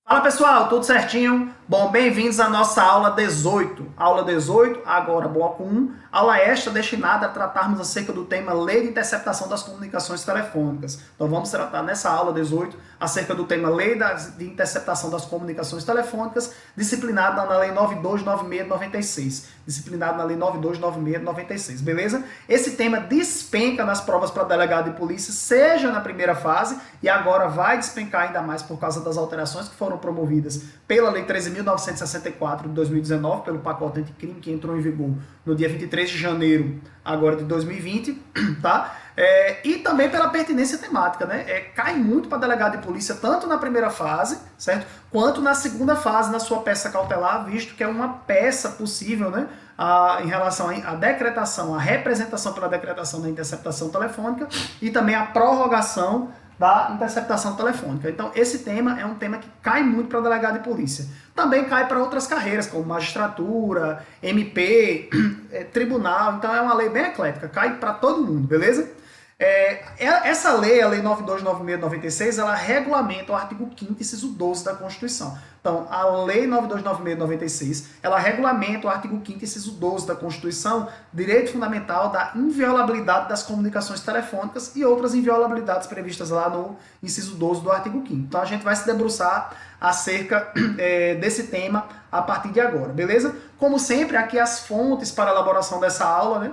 Fala pessoal, tudo certinho? Bom, bem-vindos à nossa aula 18. Aula 18, agora bloco 1, aula esta destinada a tratarmos acerca do tema Lei de Interceptação das Comunicações Telefônicas. Então vamos tratar nessa aula 18 acerca do tema Lei de Interceptação das Comunicações Telefônicas, disciplinada na Lei 9296/96. Disciplinado na Lei 9296/96, beleza? Esse tema despenca nas provas para delegado de polícia, seja na primeira fase, e agora vai despencar ainda mais por causa das alterações que foram promovidas pela Lei 13.964 de 2019, pelo pacote anticrime que entrou em vigor no dia 23 de janeiro agora de 2020, tá? E também pela pertinência temática, né? Cai muito para delegado de polícia, tanto na primeira fase, certo? Quanto na segunda fase, na sua peça cautelar, visto que é uma peça possível, né? Em relação à decretação, à representação pela decretação da interceptação telefônica e também a prorrogação da interceptação telefônica. Então, esse tema é um tema que cai muito para delegado de polícia. Também cai para outras carreiras, como magistratura, MP, tribunal. Então, é uma lei bem eclética, cai para todo mundo, beleza? Essa lei, a Lei 9296/96, ela regulamenta o artigo 5º, inciso 12 da Constituição. Então, a Lei 9296/96, ela regulamenta o artigo 5º, inciso 12 da Constituição, direito fundamental da inviolabilidade das comunicações telefônicas e outras inviolabilidades previstas lá no inciso 12 do artigo 5º. Então, a gente vai se debruçar acerca desse tema a partir de agora, beleza? Como sempre, aqui as fontes para a elaboração dessa aula, né?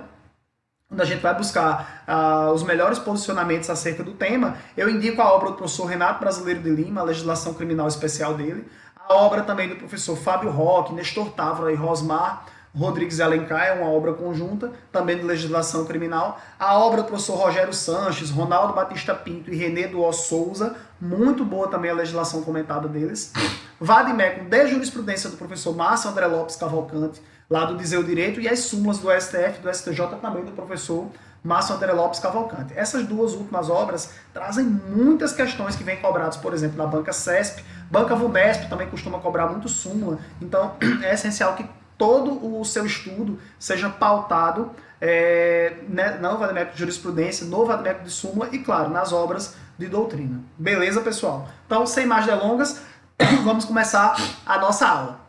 Onde a gente vai buscar os melhores posicionamentos acerca do tema, eu indico a obra do professor Renato Brasileiro de Lima, a legislação criminal especial dele, a obra também do professor Fábio Roque, Nestor Távora e Rosmar Rodrigues Alencar, é uma obra conjunta, também de legislação criminal, a obra do professor Rogério Sanches, Ronaldo Batista Pinto e René Duó Souza, muito boa também a legislação comentada deles, Vademecum de jurisprudência do professor Márcio André Lopes Cavalcante, lá do Dizer o Direito, e as súmulas do STF e do STJ também do professor Márcio André Lopes Cavalcante. Essas duas últimas obras trazem muitas questões que vêm cobradas, por exemplo, na banca CESP, banca VUNESP também costuma cobrar muito súmula, então é essencial que todo o seu estudo seja pautado no vademecum de jurisprudência, no vademecum de súmula e, claro, nas obras de doutrina. Beleza, pessoal? Então, sem mais delongas, vamos começar a nossa aula.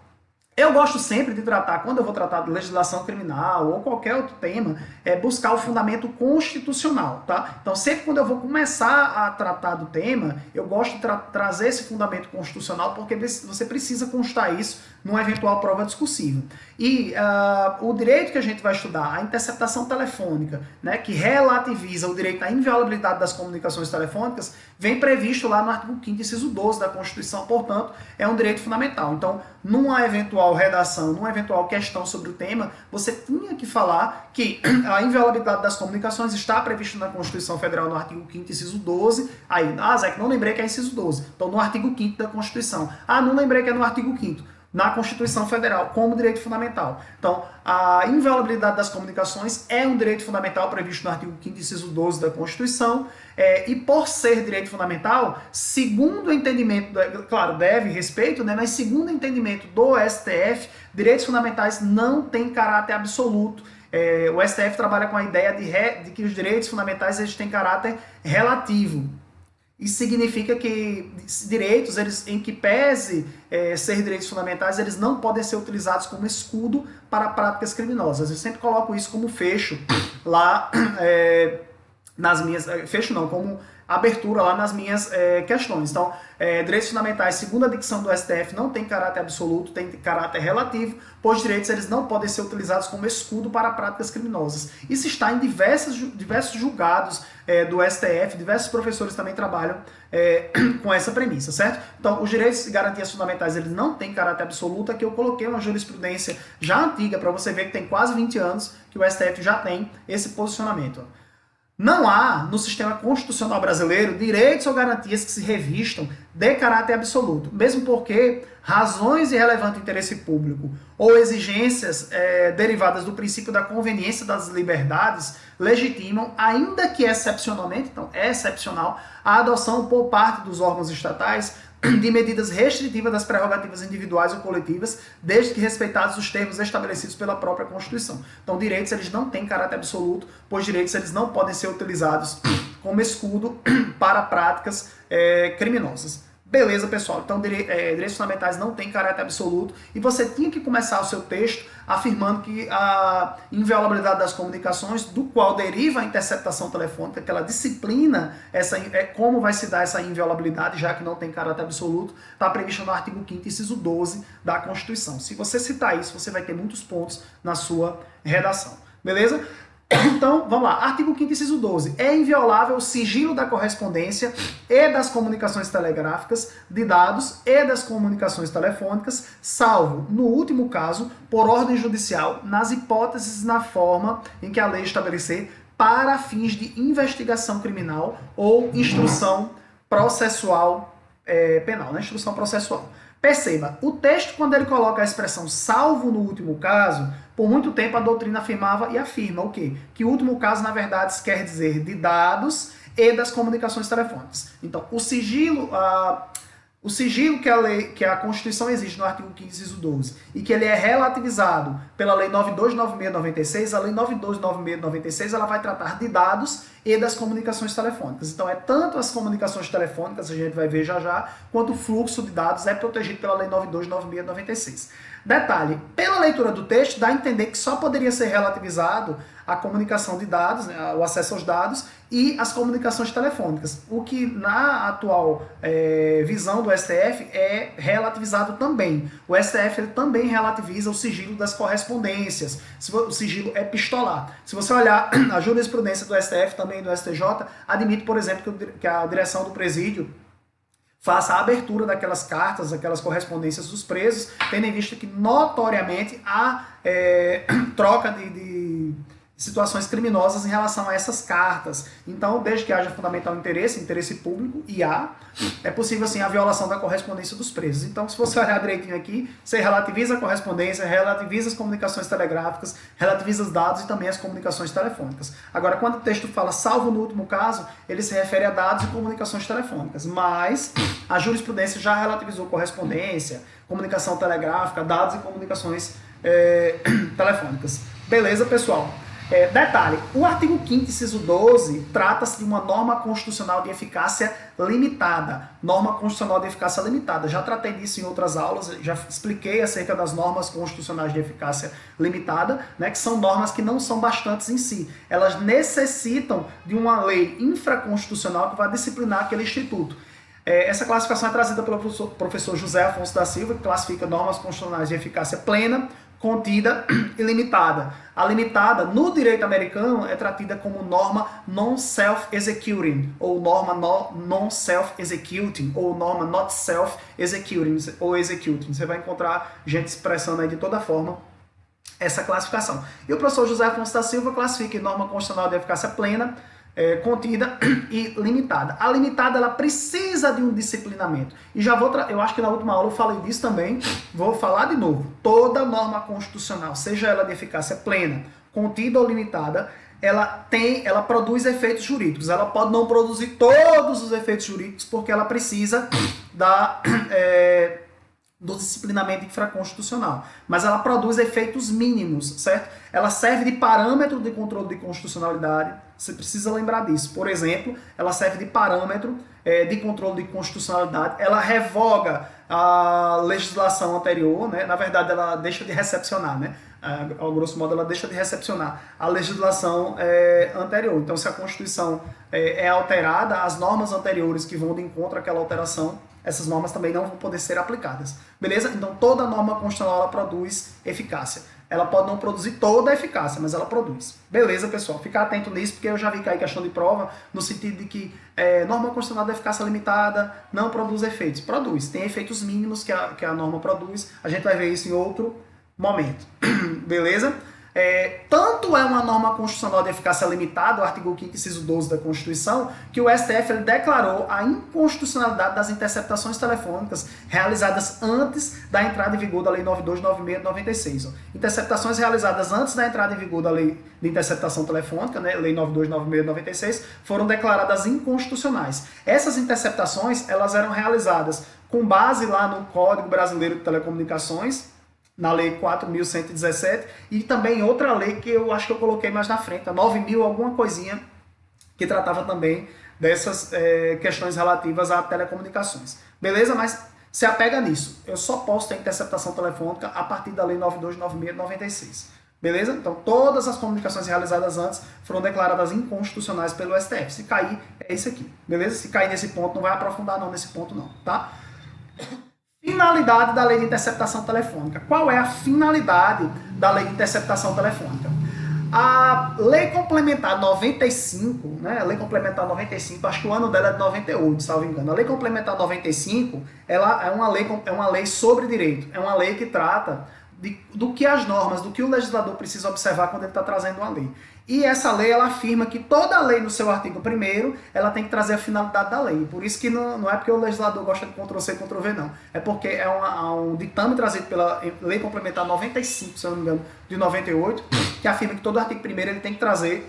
Eu gosto sempre de tratar, quando eu vou tratar de legislação criminal ou qualquer outro tema, buscar o fundamento constitucional, tá? Então, sempre quando eu vou começar a tratar do tema, eu gosto de trazer esse fundamento constitucional, porque você precisa constar isso numa eventual prova discursiva. E o direito que a gente vai estudar, a interceptação telefônica, né, que relativiza o direito à inviolabilidade das comunicações telefônicas, vem previsto lá no artigo 5º, inciso 12 da Constituição, portanto, é um direito fundamental. Então, numa eventual redação, numa eventual questão sobre o tema, você tinha que falar que a inviolabilidade das comunicações está prevista na Constituição Federal no artigo 5º, inciso 12. Aí, Zé, que não lembrei que é inciso 12. Então, no artigo 5º da Constituição. Não lembrei que é no artigo 5º. Na Constituição Federal, como direito fundamental. Então, a inviolabilidade das comunicações é um direito fundamental previsto no artigo 5º, inciso 12 da Constituição, e por ser direito fundamental, segundo o entendimento, claro, deve respeito, né, mas segundo o entendimento do STF, direitos fundamentais não têm caráter absoluto. O STF trabalha com a ideia de que os direitos fundamentais eles têm caráter relativo. Isso significa que direitos, em que pese ser direitos fundamentais, eles não podem ser utilizados como escudo para práticas criminosas. Eu sempre coloco isso como fecho lá nas minhas... Fecho não, como abertura lá nas minhas questões. Então, direitos fundamentais, segundo a dicção do STF, não tem caráter absoluto, tem caráter relativo, pois direitos eles não podem ser utilizados como escudo para práticas criminosas. Isso está em diversos julgados do STF, diversos professores também trabalham com essa premissa, certo? Então, os direitos e garantias fundamentais eles não têm caráter absoluto, aqui eu coloquei uma jurisprudência já antiga, para você ver que tem quase 20 anos que o STF já tem esse posicionamento. Não há, no sistema constitucional brasileiro, direitos ou garantias que se revistam de caráter absoluto, mesmo porque razões de relevante interesse público ou exigências derivadas do princípio da conveniência das liberdades legitimam, ainda que excepcionalmente, então é excepcional, a adoção por parte dos órgãos estatais de medidas restritivas das prerrogativas individuais ou coletivas, desde que respeitados os termos estabelecidos pela própria Constituição. Então, direitos eles não têm caráter absoluto, pois direitos eles não podem ser utilizados como escudo para práticas criminosas. Beleza, pessoal? Então, direitos fundamentais não têm caráter absoluto e você tinha que começar o seu texto afirmando que a inviolabilidade das comunicações, do qual deriva a interceptação telefônica, que ela disciplina como vai se dar essa inviolabilidade, já que não tem caráter absoluto, está prevista no artigo 5º, inciso 12 da Constituição. Se você citar isso, você vai ter muitos pontos na sua redação. Beleza? Então, vamos lá. Artigo 5º, inciso 12. É inviolável o sigilo da correspondência e das comunicações telegráficas, de dados e das comunicações telefônicas, salvo, no último caso, por ordem judicial, nas hipóteses e na forma em que a lei estabelecer para fins de investigação criminal ou instrução processual penal, né? Instrução processual. Perceba, o texto, quando ele coloca a expressão salvo no último caso, por muito tempo a doutrina afirmava e afirma o quê? Que o último caso, na verdade, quer dizer de dados e das comunicações telefônicas. Então, o sigilo que a Constituição exige no artigo 5º, inciso 12, e que ele é relativizado pela Lei 929696, a Lei 929696 ela vai tratar de dados e das comunicações telefônicas. Então, é tanto as comunicações telefônicas, a gente vai ver já já, quanto o fluxo de dados é protegido pela Lei 929696. Detalhe, pela leitura do texto, dá a entender que só poderia ser relativizado a comunicação de dados, né, o acesso aos dados e as comunicações telefônicas, o que na atual visão do STF é relativizado também. O STF ele também relativiza o sigilo das correspondências, o sigilo epistolar. Se você olhar a jurisprudência do STF, também do STJ, admite, por exemplo, que a direção do presídio faça a abertura daquelas cartas, daquelas correspondências dos presos, tendo em vista que notoriamente há troca de situações criminosas em relação a essas cartas. Então, desde que haja fundamental interesse público, e é possível, assim, a violação da correspondência dos presos. Então, se você olhar direitinho aqui, você relativiza a correspondência, relativiza as comunicações telegráficas, relativiza os dados e também as comunicações telefônicas. Agora, quando o texto fala salvo no último caso, ele se refere a dados e comunicações telefônicas, mas a jurisprudência já relativizou correspondência, comunicação telegráfica, dados e comunicações telefônicas. Beleza, pessoal? Detalhe, o artigo 5º, inciso 12, trata-se de uma norma constitucional de eficácia limitada. Norma constitucional de eficácia limitada. Já tratei disso em outras aulas, já expliquei acerca das normas constitucionais de eficácia limitada, né, que são normas que não são bastantes em si. Elas necessitam de uma lei infraconstitucional que vai disciplinar aquele instituto. Essa classificação é trazida pelo professor José Afonso da Silva, que classifica normas constitucionais de eficácia plena, contida e limitada. A limitada, no direito americano, é tratida como norma non-self-executing, ou norma non-self-executing, ou norma not self-executing, ou executing. Você vai encontrar gente expressando aí de toda forma essa classificação. E o professor José Afonso da Silva classifica em norma constitucional de eficácia plena, contida e limitada. A limitada, ela precisa de um disciplinamento. E já eu acho que na última aula eu falei disso também, vou falar de novo. Toda norma constitucional, seja ela de eficácia plena, contida ou limitada, ela produz efeitos jurídicos. Ela pode não produzir todos os efeitos jurídicos, porque ela precisa do disciplinamento infraconstitucional. Mas ela produz efeitos mínimos, certo? Ela serve de parâmetro de controle de constitucionalidade. Você precisa lembrar disso. Por exemplo, ela serve de parâmetro de controle de constitucionalidade. Ela revoga a legislação anterior, né? Na verdade, ela deixa de recepcionar, né? Ao grosso modo, ela deixa de recepcionar a legislação anterior. Então, se a Constituição é alterada, as normas anteriores que vão de encontro àquela alteração, essas normas também não vão poder ser aplicadas. Beleza? Então, toda norma constitucional ela produz eficácia. Ela pode não produzir toda a eficácia, mas ela produz. Beleza, pessoal? Fica atento nisso, porque eu já vi cair questão de prova, no sentido de que norma constitucional de eficácia limitada não produz efeitos. Produz. Tem efeitos mínimos que a norma produz. A gente vai ver isso em outro momento. Beleza? Tanto é uma norma constitucional de eficácia limitada, o artigo 5º, inciso 12 da Constituição, que o STF ele declarou a inconstitucionalidade das interceptações telefônicas realizadas antes da entrada em vigor da Lei 929696. Interceptações realizadas antes da entrada em vigor da Lei de Interceptação Telefônica, né, Lei 929696, foram declaradas inconstitucionais. Essas interceptações elas eram realizadas com base lá no Código Brasileiro de Telecomunicações, na Lei 4.117, e também outra lei que eu acho que eu coloquei mais na frente, a 9.000 alguma coisinha, que tratava também dessas questões relativas a telecomunicações. Beleza? Mas se apega nisso. Eu só posso ter interceptação telefônica a partir da Lei 9296/96. Beleza? Então, todas as comunicações realizadas antes foram declaradas inconstitucionais pelo STF. Se cair, é isso aqui. Beleza? Se cair nesse ponto, não vai aprofundar não nesse ponto não, tá? Finalidade da Lei de Interceptação Telefônica. Qual é a finalidade da Lei de Interceptação Telefônica? A Lei Complementar 95, né? A Lei Complementar 95, acho que o ano dela é de 98, salvo engano. A Lei Complementar 95, ela é uma lei sobre direito. É uma lei que trata do que as normas, do que o legislador precisa observar quando ele está trazendo uma lei. E essa lei, ela afirma que toda lei, no seu artigo 1º, ela tem que trazer a finalidade da lei. Por isso que não é porque o legislador gosta de Ctrl+C e Ctrl+V, não. É porque é um ditame trazido pela Lei Complementar 95, se eu não me engano, de 98, que afirma que todo artigo 1º ele tem que trazer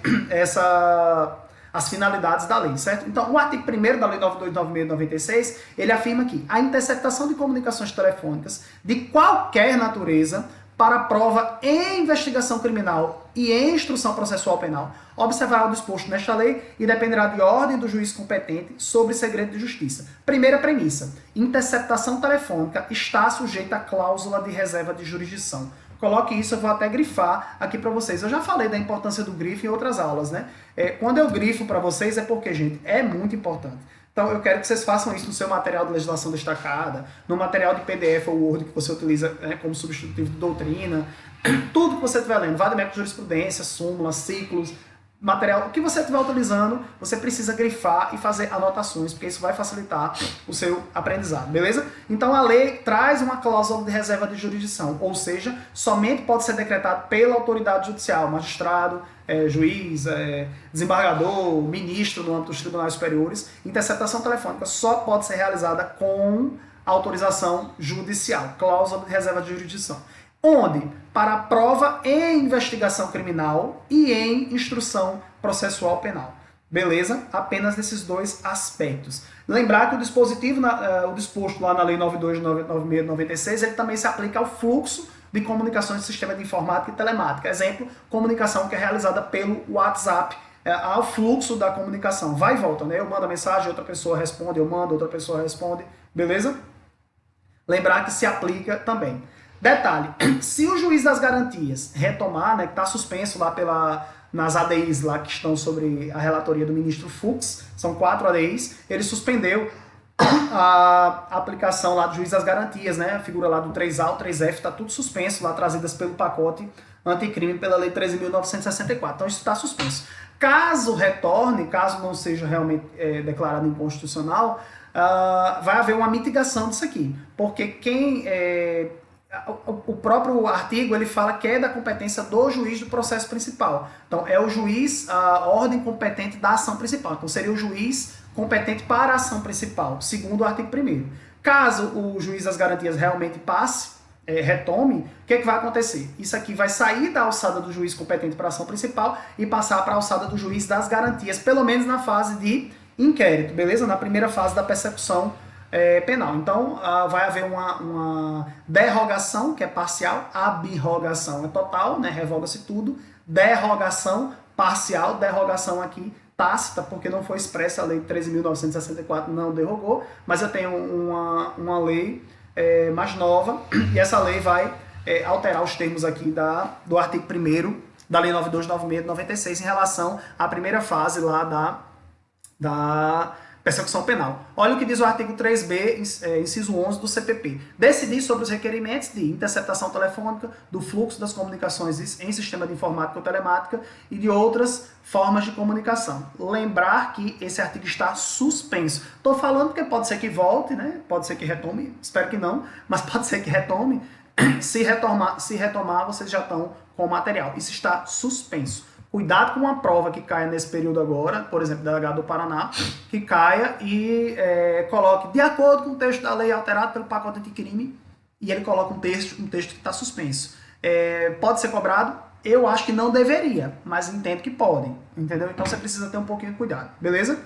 as finalidades da lei, certo? Então, o artigo 1º da Lei 9296/96, ele afirma que a interceptação de comunicações telefônicas de qualquer natureza para prova em investigação criminal e em instrução processual penal observará o disposto nesta lei e dependerá de ordem do juiz competente sobre segredo de justiça. Primeira premissa: interceptação telefônica está sujeita à cláusula de reserva de jurisdição. Coloque isso, eu vou até grifar aqui para vocês. Eu já falei da importância do grifo em outras aulas, né? Quando eu grifo para vocês é porque, gente, é muito importante. Então, eu quero que vocês façam isso no seu material de legislação destacada, no material de PDF ou Word que você utiliza como substitutivo de doutrina, tudo que você estiver lendo, vademecum, jurisprudência, súmula, ciclos, material, o que você estiver utilizando, você precisa grifar e fazer anotações, porque isso vai facilitar o seu aprendizado, beleza? Então a lei traz uma cláusula de reserva de jurisdição, ou seja, somente pode ser decretado pela autoridade judicial, magistrado, juiz, desembargador, ministro no âmbito dos tribunais superiores. Interceptação telefônica só pode ser realizada com autorização judicial, cláusula de reserva de jurisdição. Onde? Para a prova em investigação criminal e em instrução processual penal. Beleza? Apenas nesses dois aspectos. Lembrar que o dispositivo, o disposto lá na Lei 9296/96, ele também se aplica ao fluxo de comunicações de sistema de informática e telemática. Exemplo, comunicação que é realizada pelo WhatsApp. Ao fluxo da comunicação. Vai e volta, né? Eu mando a mensagem, outra pessoa responde, eu mando, outra pessoa responde. Beleza? Lembrar que se aplica também. Detalhe, se o juiz das garantias retomar, né, que está suspenso lá nas ADIs lá que estão sobre a relatoria do ministro Fux, são 4 ADIs, ele suspendeu a aplicação lá do juiz das garantias, né, a figura lá do 3A, o 3F, está tudo suspenso lá, trazidas pelo pacote anticrime pela Lei 13.964, então isso está suspenso. Caso retorne, caso não seja realmente declarado inconstitucional, vai haver uma mitigação disso aqui, porque o próprio artigo ele fala que é da competência do juiz do processo principal. Então, é o juiz, a ordem competente da ação principal. Então, seria o juiz competente para a ação principal, segundo o artigo 1º. Caso o juiz das garantias realmente passe, retome, o que vai acontecer? Isso aqui vai sair da alçada do juiz competente para a ação principal e passar para a alçada do juiz das garantias, pelo menos na fase de inquérito, beleza? Na primeira fase da persecução penal. Então, vai haver uma derrogação, que é parcial, abrogação é total, né? Revoga-se tudo, derrogação parcial, derrogação aqui tácita, porque não foi expressa, a Lei 13.964 não derrogou, mas eu tenho uma lei mais nova, e essa lei vai alterar os termos aqui do artigo 1º da Lei 9296/96 em relação à primeira fase lá da persecução penal. Olha o que diz o artigo 3b, inciso 11 do CPP. Decidir sobre os requerimentos de interceptação telefônica, do fluxo das comunicações em sistema de informática ou telemática e de outras formas de comunicação. Lembrar que esse artigo está suspenso. Estou falando porque pode ser que volte, né? Pode ser que retome, espero que não, mas pode ser que retome. Se retomar, vocês já estão com o material. Isso está suspenso. Cuidado com uma prova que caia nesse período agora, por exemplo, delegado do Paraná, que caia e coloque, de acordo com o texto da lei alterado pelo pacote anticrime, e ele coloca um texto que está suspenso. Pode ser cobrado? Eu acho que não deveria, mas entendo que pode, entendeu? Então você precisa ter um pouquinho de cuidado, beleza?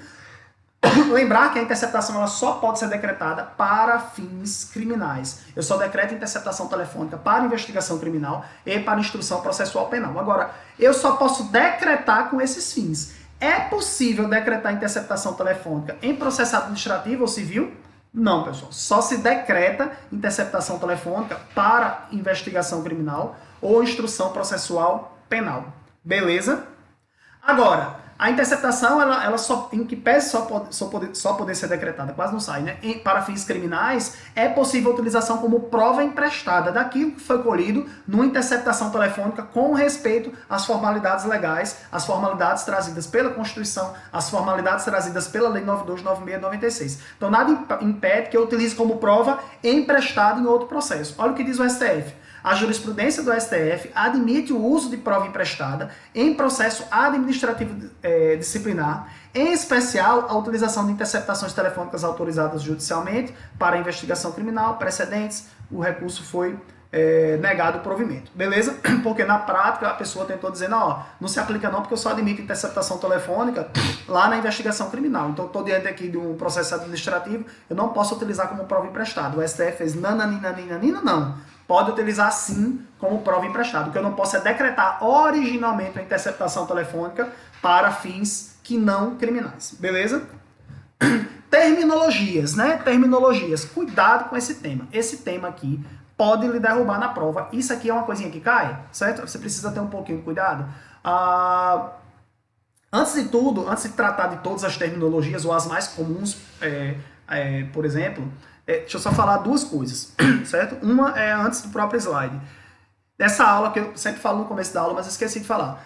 Lembrar que a interceptação ela só pode ser decretada para fins criminais. Eu só decreto interceptação telefônica para investigação criminal e para instrução processual penal. Agora, eu só posso decretar com esses fins. É possível decretar interceptação telefônica em processo administrativo ou civil? Não, pessoal. Só se decreta interceptação telefônica para investigação criminal ou instrução processual penal. Beleza? Agora, a interceptação, ela só, em que pese só poder ser decretada, quase não sai, né? Para fins criminais, é possível a utilização como prova emprestada daquilo que foi colhido numa interceptação telefônica com respeito às formalidades legais, às formalidades trazidas pela Constituição, às formalidades trazidas pela Lei 9296 de 96. Então, nada impede que eu utilize como prova emprestada em outro processo. Olha o que diz o STF. A jurisprudência do STF admite o uso de prova emprestada em processo administrativo disciplinar, em especial a utilização de interceptações telefônicas autorizadas judicialmente para investigação criminal, precedentes, o recurso foi negado o provimento. Beleza? Porque na prática a pessoa tentou dizer, não se aplica não, porque eu só admito interceptação telefônica lá na investigação criminal. Então eu estou diante aqui de um processo administrativo, eu não posso utilizar como prova emprestada. O STF fez nananina, não. Pode utilizar sim como prova emprestada. O que eu não posso é decretar originalmente a interceptação telefônica para fins que não criminais. Beleza? Terminologias, né? Terminologias. Cuidado com esse tema. Esse tema aqui pode lhe derrubar na prova. Isso aqui é uma coisinha que cai, certo? Você precisa ter um pouquinho de cuidado. Antes de tudo, antes de tratar de todas as terminologias, ou as mais comuns, por exemplo, deixa eu só falar duas coisas, certo? Uma é antes do próprio slide. Essa aula, que eu sempre falo no começo da aula, mas esqueci de falar.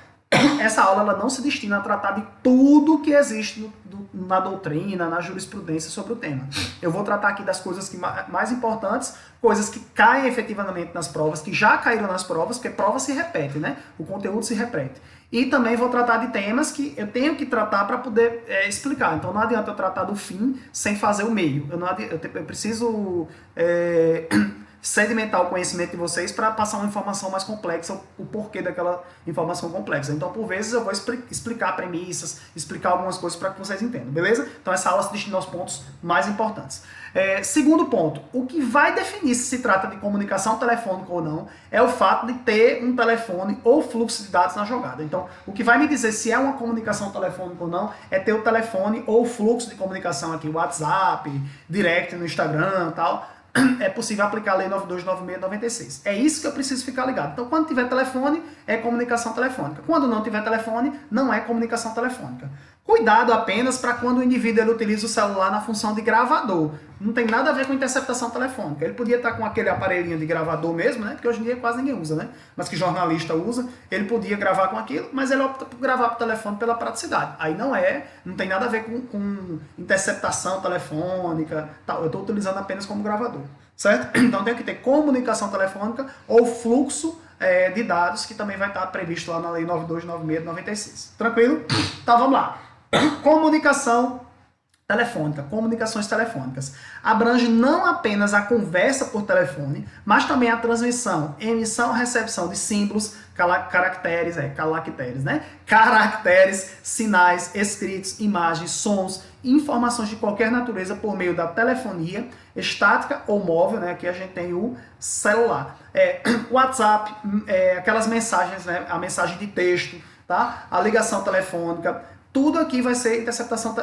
Essa aula ela não se destina a tratar de tudo que existe na doutrina, na jurisprudência sobre o tema. Eu vou tratar aqui das coisas mais importantes, coisas que caem efetivamente nas provas, que já caíram nas provas, porque prova se repete, né? O conteúdo se repete. E também vou tratar de temas que eu tenho que tratar para poder explicar. Então não adianta eu tratar do fim sem fazer o meio. Eu preciso sedimentar o conhecimento de vocês para passar uma informação mais complexa, o porquê daquela informação complexa. Então, por vezes, eu vou explicar premissas, explicar algumas coisas para que vocês entendam, beleza? Então, essa aula se destina aos pontos mais importantes. Segundo ponto, o que vai definir se se trata de comunicação telefônica ou não é o fato de ter um telefone ou fluxo de dados na jogada. Então, o que vai me dizer se é uma comunicação telefônica ou não é ter o telefone ou fluxo de comunicação aqui, WhatsApp, direct no Instagram e tal. É possível aplicar a Lei 9296 de 96. É isso que eu preciso ficar ligado. Então, quando tiver telefone, é comunicação telefônica. Quando não tiver telefone, não é comunicação telefônica. Cuidado apenas para quando o indivíduo ele utiliza o celular na função de gravador. Não tem nada a ver com interceptação telefônica. Ele podia estar com aquele aparelhinho de gravador mesmo, né? Porque hoje em dia quase ninguém usa, né? Mas que jornalista usa. Ele podia gravar com aquilo, mas ele opta por gravar por telefone pela praticidade. Aí não tem nada a ver com interceptação telefônica, tal. Eu estou utilizando apenas como gravador, certo? Então tem que ter comunicação telefônica ou fluxo de dados, que também vai estar previsto lá na Lei 9296 de 96. Tranquilo? Então vamos lá. Comunicação telefônica, comunicações telefônicas. Abrange não apenas a conversa por telefone, mas também a transmissão, emissão e recepção de símbolos, caracteres, né? Caracteres, sinais, escritos, imagens, sons, informações de qualquer natureza por meio da telefonia, estática ou móvel, né? Aqui a gente tem o celular. WhatsApp, aquelas mensagens, né? A mensagem de texto, tá? A ligação telefônica. Tudo aqui vai ser interceptação,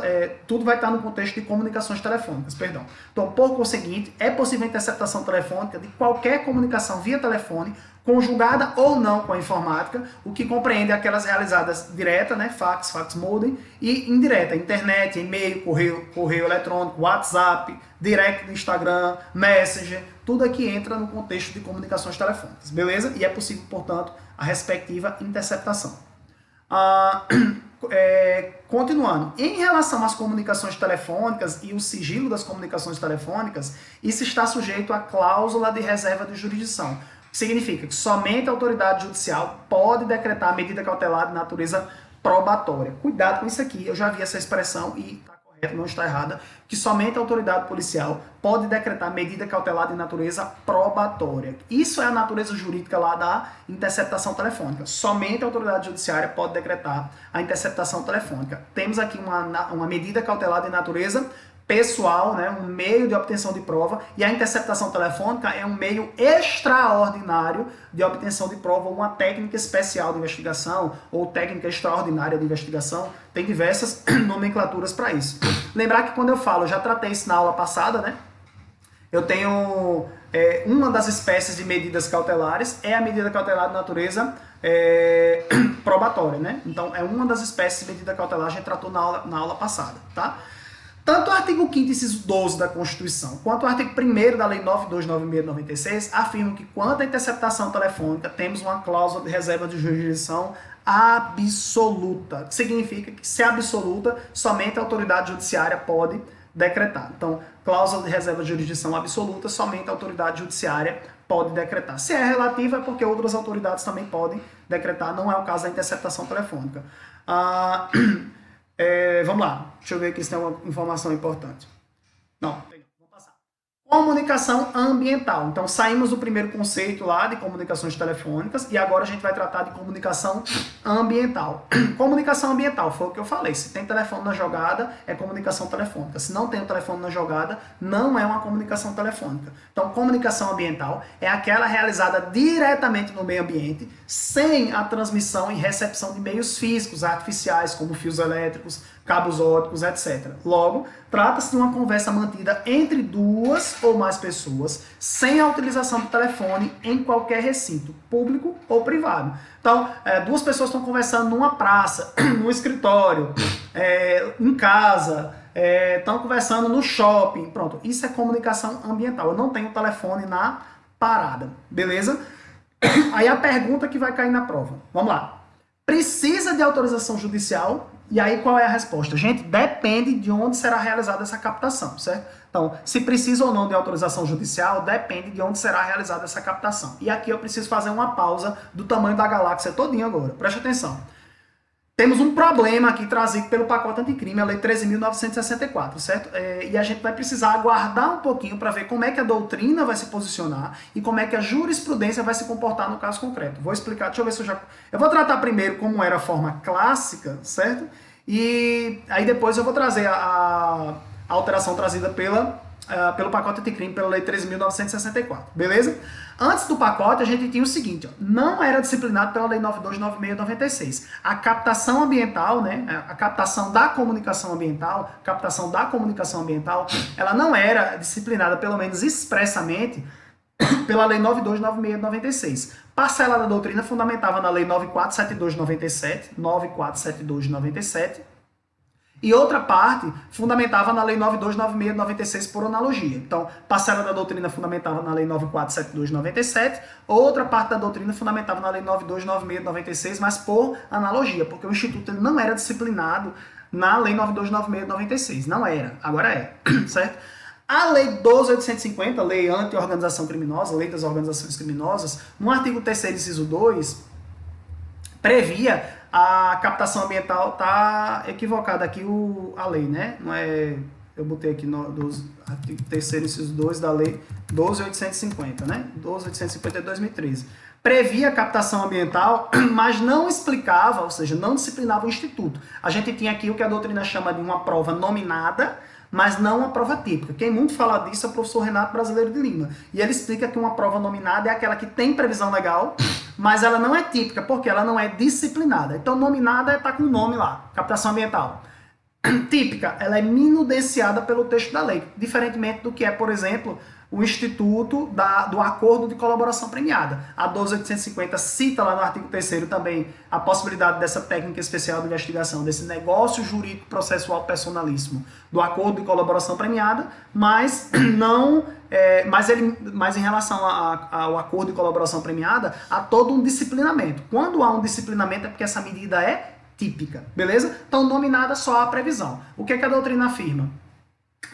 tudo vai estar no contexto de comunicações telefônicas, perdão. Então, por conseguinte, é possível a interceptação telefônica de qualquer comunicação via telefone, conjugada ou não com a informática, o que compreende aquelas realizadas direta, né, fax modem, e indireta, internet, e-mail, correio eletrônico, WhatsApp, direct do Instagram, Messenger, tudo aqui entra no contexto de comunicações telefônicas, beleza? E é possível, portanto, a respectiva interceptação. Continuando, em relação às comunicações telefônicas e o sigilo das comunicações telefônicas, isso está sujeito à cláusula de reserva de jurisdição. Significa que somente a autoridade judicial pode decretar medida cautelar de natureza probatória. Cuidado com isso aqui, eu já vi essa expressão e está correto, não está errada, que somente a autoridade policial pode decretar medida cautelar de natureza probatória. Isso é a natureza jurídica lá da interceptação telefônica. Somente a autoridade judiciária pode decretar a interceptação telefônica. Temos aqui uma medida cautelar de natureza pessoal, né, um meio de obtenção de prova, e a interceptação telefônica é um meio extraordinário de obtenção de prova, uma técnica especial de investigação, ou técnica extraordinária de investigação, tem diversas nomenclaturas para isso. Lembrar que quando eu falo, eu já tratei isso na aula passada, né, eu tenho uma das espécies de medidas cautelares, é a medida cautelar de natureza probatória, né, então é uma das espécies de medida cautelar, a gente tratou na aula passada, tá? Tanto o artigo 5º, inciso 12 da Constituição, quanto o artigo 1º da Lei 9296 de 96 afirmam que, quanto à interceptação telefônica, temos uma cláusula de reserva de jurisdição absoluta, que significa que, se é absoluta, somente a autoridade judiciária pode decretar. Então, cláusula de reserva de jurisdição absoluta, somente a autoridade judiciária pode decretar. Se é relativa, é porque outras autoridades também podem decretar, não é o caso da interceptação telefônica. Vamos lá, deixa eu ver aqui se tem uma informação importante. Não, vamos passar. Comunicação ambiental. Então, saímos do primeiro conceito lá de comunicações telefônicas e agora a gente vai tratar de comunicação ambiental. Comunicação ambiental, foi o que eu falei. Se tem telefone na jogada, é comunicação telefônica. Se não tem o telefone na jogada, não é uma comunicação telefônica. Então, comunicação ambiental é aquela realizada diretamente no meio ambiente, sem a transmissão e recepção de meios físicos, artificiais, como fios elétricos, cabos ópticos, etc. Logo, trata-se de uma conversa mantida entre duas ou mais pessoas, sem a utilização do telefone em qualquer recinto, público ou privado. Então, duas pessoas estão conversando numa praça, num escritório, em casa, estão conversando no shopping. Pronto, isso é comunicação ambiental. Eu não tenho telefone na parada, beleza? Aí a pergunta que vai cair na prova. Vamos lá. Precisa de autorização judicial? E aí qual é a resposta? Gente, depende de onde será realizada essa captação, certo? Então, se precisa ou não de autorização judicial, depende de onde será realizada essa captação. E aqui eu preciso fazer uma pausa do tamanho da galáxia todinha agora. Preste atenção. Temos um problema aqui trazido pelo pacote anticrime, a Lei 13.964, certo? E a gente vai precisar aguardar um pouquinho para ver como é que a doutrina vai se posicionar e como é que a jurisprudência vai se comportar no caso concreto. Vou explicar, deixa eu ver se eu já... Eu vou tratar primeiro como era a forma clássica, certo? E aí depois eu vou trazer a alteração trazida pelo pacote anticrime, pela Lei 13.964, beleza? Antes do pacote, a gente tinha o seguinte, ó, não era disciplinado pela Lei 929696. A captação ambiental, né, a captação da comunicação ambiental, ela não era disciplinada, pelo menos expressamente, pela Lei 929696. Parcela da doutrina fundamentava na Lei 947297, e outra parte fundamentava na Lei 929696 por analogia. Então, parcela da doutrina fundamentava na Lei 947297, outra parte da doutrina fundamentava na Lei 929696, mas por analogia, porque o Instituto ele não era disciplinado na Lei 929696. Não era, agora é, certo? A Lei 12.850, Lei Anti-Organização Criminosa, Lei das Organizações Criminosas, no artigo 3º, inciso 2, previa a captação ambiental, tá equivocada aqui a lei, né? Não é, eu botei aqui no artigo 3º, inciso 2 da Lei 12.850, né? 12.850 de 2013. Previa a captação ambiental, mas não explicava, ou seja, não disciplinava o Instituto. A gente tinha aqui o que a doutrina chama de uma prova nominada, mas não uma prova típica. Quem muito fala disso é o professor Renato Brasileiro de Lima. E ele explica que uma prova nominada é aquela que tem previsão legal, mas ela não é típica, porque ela não é disciplinada. Então, nominada é estar com o nome lá, captação ambiental. Típica, ela é minudenciada pelo texto da lei, diferentemente do que é, por exemplo, o Instituto do Acordo de Colaboração Premiada. A 12.850 cita lá no artigo 3º também a possibilidade dessa técnica especial de investigação, desse negócio jurídico processual personalíssimo do Acordo de Colaboração Premiada, mas não... mas em relação ao Acordo de Colaboração Premiada, há todo um disciplinamento. Quando há um disciplinamento é porque essa medida é típica, beleza? Então, nominada só a previsão. O que é que a doutrina afirma?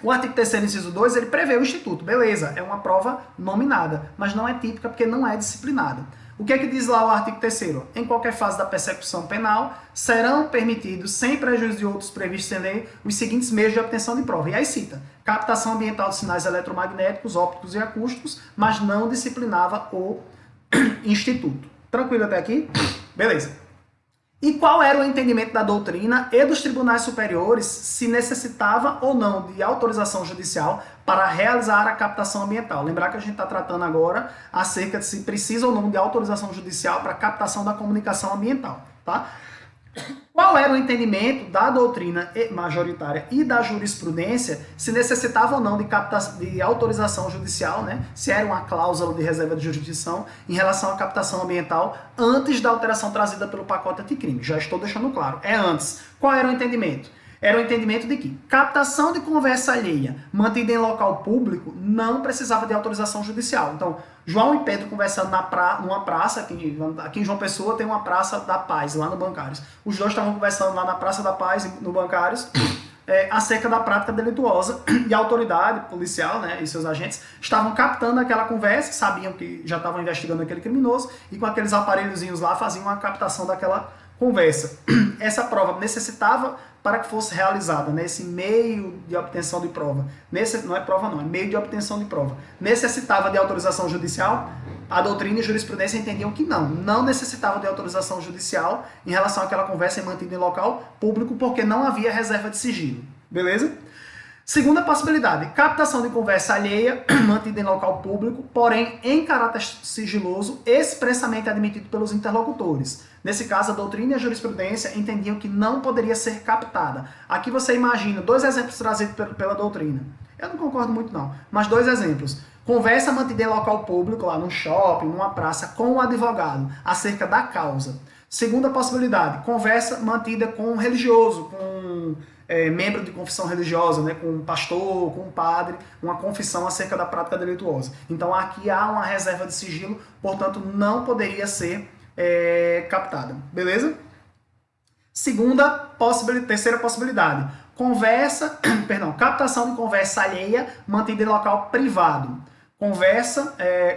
O artigo 3º, inciso 2, ele prevê o Instituto, beleza, é uma prova nominada, mas não é típica porque não é disciplinada. O que é que diz lá o artigo 3º? Em qualquer fase da persecução penal, serão permitidos, sem prejuízo de outros previstos em lei, os seguintes meios de obtenção de prova. E aí cita, captação ambiental de sinais eletromagnéticos, ópticos e acústicos, mas não disciplinava o Instituto. Tranquilo até aqui? Beleza. E qual era o entendimento da doutrina e dos tribunais superiores se necessitava ou não de autorização judicial para realizar a captação ambiental? Lembrar que a gente está tratando agora acerca de se precisa ou não de autorização judicial para captação da comunicação ambiental, tá? Qual era o entendimento da doutrina majoritária e da jurisprudência se necessitava ou não de autorização judicial, né? Se era uma cláusula de reserva de jurisdição em relação à captação ambiental antes da alteração trazida pelo pacote anticrime. Já estou deixando claro, é antes. Qual era o entendimento? Era o entendimento de que captação de conversa alheia mantida em local público não precisava de autorização judicial. Então, João e Pedro conversando numa praça, aqui em João Pessoa tem uma Praça da Paz, lá no Bancários. Os dois estavam conversando lá na Praça da Paz, no Bancários, acerca da prática delituosa, e a autoridade policial, né, e seus agentes estavam captando aquela conversa, sabiam que já estavam investigando aquele criminoso, e com aqueles aparelhozinhos lá faziam a captação daquela conversa. Essa prova necessitava para que fosse realizada nesse meio de obtenção de prova. Não é prova não, é meio de obtenção de prova. Necessitava de autorização judicial? A doutrina e a jurisprudência entendiam que não necessitava de autorização judicial em relação àquela conversa mantida em local público, porque não havia reserva de sigilo. Beleza? Segunda possibilidade, captação de conversa alheia, mantida em local público, porém em caráter sigiloso, expressamente admitido pelos interlocutores. Nesse caso, a doutrina e a jurisprudência entendiam que não poderia ser captada. Aqui você imagina dois exemplos trazidos pela doutrina. Eu não concordo muito não, mas dois exemplos. Conversa mantida em local público, lá num shopping, numa praça, com um advogado, acerca da causa. Segunda possibilidade, conversa mantida com um religioso, com membro de confissão religiosa, né, com um pastor, com um padre, uma confissão acerca da prática delituosa. Então aqui há uma reserva de sigilo, portanto não poderia ser captada. Beleza? Terceira possibilidade, captação de conversa alheia mantida em local privado.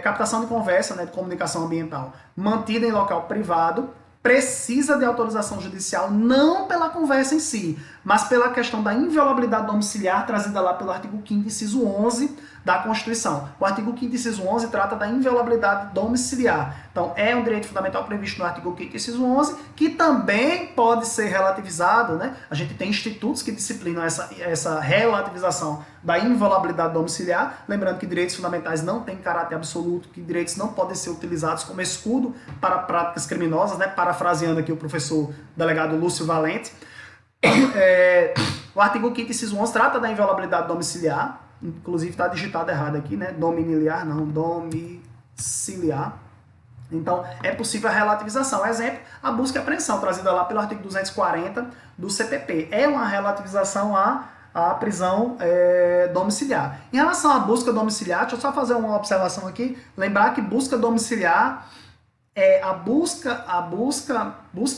Captação de conversa, né, de comunicação ambiental mantida em local privado precisa de autorização judicial não pela conversa em si, mas pela questão da inviolabilidade domiciliar trazida lá pelo artigo 5º, inciso 11 da Constituição. O artigo 5º, inciso 11 trata da inviolabilidade domiciliar. Então, é um direito fundamental previsto no artigo 5º, inciso 11, que também pode ser relativizado, né? A gente tem institutos que disciplinam essa relativização da inviolabilidade domiciliar, lembrando que direitos fundamentais não têm caráter absoluto, que direitos não podem ser utilizados como escudo para práticas criminosas, né? Parafraseando aqui o professor delegado Lúcio Valente. O artigo 5º, inciso 11 trata da inviolabilidade domiciliar, inclusive está digitado errado aqui, né? Domiciliar, não, domiciliar. Então, é possível a relativização. Exemplo, a busca e apreensão, trazida lá pelo artigo 240 do CPP. É uma relativização à prisão domiciliar. Em relação à busca domiciliar, deixa eu só fazer uma observação aqui. Lembrar que busca domiciliar é a busca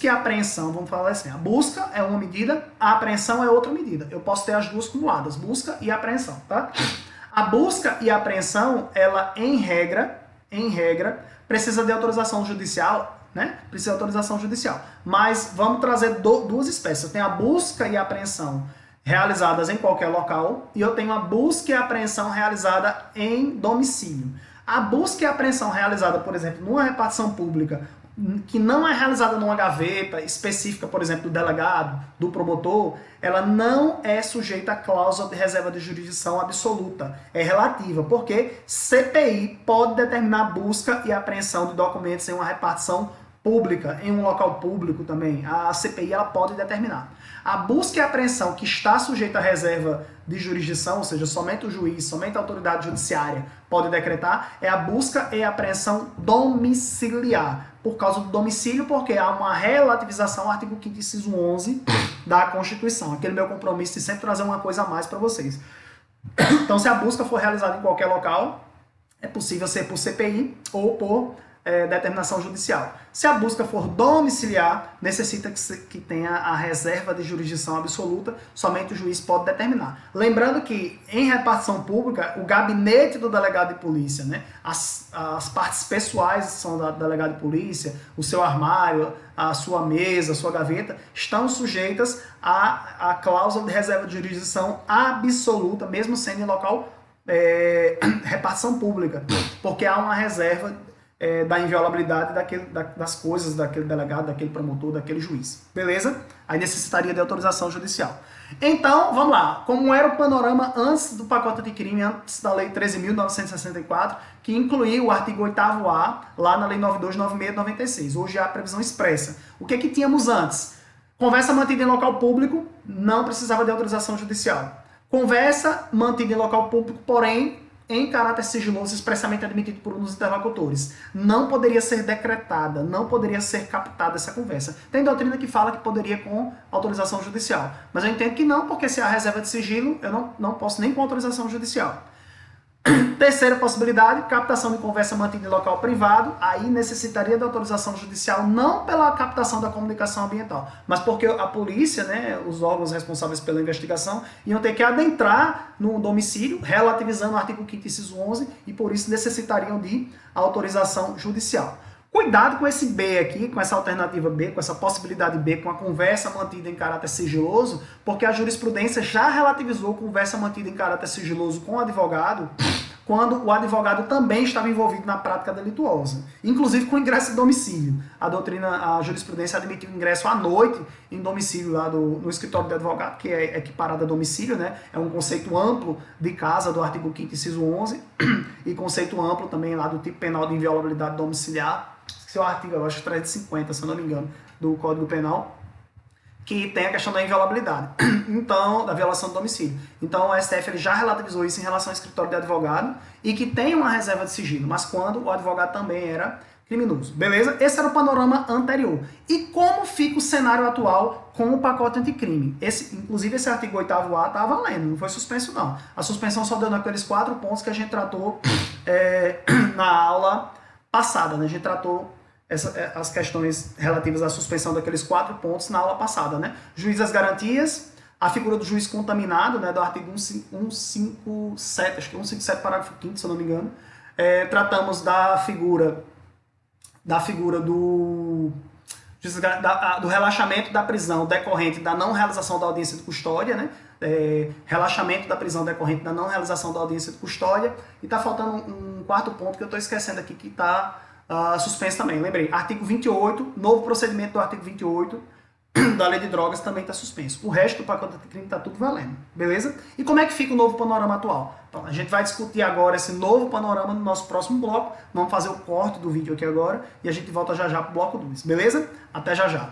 e a apreensão, vamos falar assim. A busca é uma medida, a apreensão é outra medida. Eu posso ter as duas acumuladas, busca e apreensão, tá? A busca e a apreensão, ela em regra, precisa de autorização judicial, né? Precisa de autorização judicial. Mas vamos trazer duas espécies. Eu tenho a busca e a apreensão realizadas em qualquer local e eu tenho a busca e a apreensão realizada em domicílio. A busca e a apreensão realizada, por exemplo, numa repartição pública, que não é realizada numa gaveta específica, por exemplo, do delegado, do promotor, ela não é sujeita à cláusula de reserva de jurisdição absoluta. É relativa, porque CPI pode determinar a busca e apreensão de documentos em uma repartição pública, em um local público também. A CPI ela pode determinar. A busca e apreensão que está sujeita à reserva de jurisdição, ou seja, somente o juiz, somente a autoridade judiciária pode decretar, é a busca e apreensão domiciliar. Por causa do domicílio, porque há uma relativização ao artigo 5º, inciso 11 da Constituição. Aquele meu compromisso de sempre trazer uma coisa a mais para vocês. Então, se a busca for realizada em qualquer local, é possível ser por CPI ou por determinação judicial. Se a busca for domiciliar, necessita que tenha a reserva de jurisdição absoluta, somente o juiz pode determinar. Lembrando que, em repartição pública, o gabinete do delegado de polícia, né, as partes pessoais são da delegado de polícia, o seu armário, a sua mesa, a sua gaveta, estão sujeitas à cláusula de reserva de jurisdição absoluta, mesmo sendo em local repartição pública, porque há uma reserva da inviolabilidade das coisas daquele delegado, daquele promotor, daquele juiz. Beleza? Aí necessitaria de autorização judicial. Então, vamos lá. Como era o panorama antes do pacote anticrime, antes da Lei 13.964, que incluía o artigo 8º-A, lá na Lei 9296/96. Hoje há a previsão expressa. O que tínhamos antes? Conversa mantida em local público, não precisava de autorização judicial. Conversa mantida em local público, porém, em caráter sigiloso, expressamente admitido por um dos interlocutores. Não poderia ser decretada, não poderia ser captada essa conversa. Tem doutrina que fala que poderia com autorização judicial, mas eu entendo que não, porque se há reserva de sigilo, eu não posso nem com autorização judicial. Terceira possibilidade, captação de conversa mantida em local privado, aí necessitaria de autorização judicial não pela captação da comunicação ambiental, mas porque a polícia, né, os órgãos responsáveis pela investigação, iam ter que adentrar no domicílio, relativizando o artigo 5º, inciso 11, e por isso necessitariam de autorização judicial. Cuidado com esse B aqui, com essa alternativa B, com essa possibilidade B, com a conversa mantida em caráter sigiloso, porque a jurisprudência já relativizou conversa mantida em caráter sigiloso com o advogado, quando o advogado também estava envolvido na prática delituosa, inclusive com ingresso de domicílio. A jurisprudência admitiu ingresso à noite em domicílio lá no escritório do advogado, que é equiparado a domicílio, né? É um conceito amplo de casa do artigo 5º, inciso 11, e conceito amplo também lá do tipo penal de inviolabilidade domiciliar, que é o artigo, eu acho, 350, se eu não me engano, do Código Penal, que tem a questão da inviolabilidade, então, da violação do domicílio. Então, o STF ele já relativizou isso em relação ao escritório de advogado e que tem uma reserva de sigilo, mas quando o advogado também era criminoso. Beleza? Esse era o panorama anterior. E como fica o cenário atual com o pacote anticrime? Inclusive, esse artigo 8º-A está valendo, não foi suspenso, não. A suspensão só deu naqueles 4 pontos que a gente tratou na aula passada, né? A gente tratou as questões relativas à suspensão daqueles 4 pontos na aula passada, né? Juiz das garantias, a figura do juiz contaminado, né, do artigo 157, acho que 157, parágrafo 5º, se eu não me engano. Tratamos da figura do relaxamento da prisão decorrente da não realização da audiência de custódia, né? Relaxamento da prisão decorrente da não realização da audiência de custódia. E está faltando um 4º ponto que eu estou esquecendo aqui, que está suspenso também. Lembrei, artigo 28, novo procedimento do artigo 28 da lei de drogas também está suspenso. O resto do pacote anticrime está tudo valendo, beleza? E como é que fica o novo panorama atual? Então, a gente vai discutir agora esse novo panorama no nosso próximo bloco. Vamos fazer o corte do vídeo aqui agora e a gente volta já já para o bloco 2, beleza? Até já já.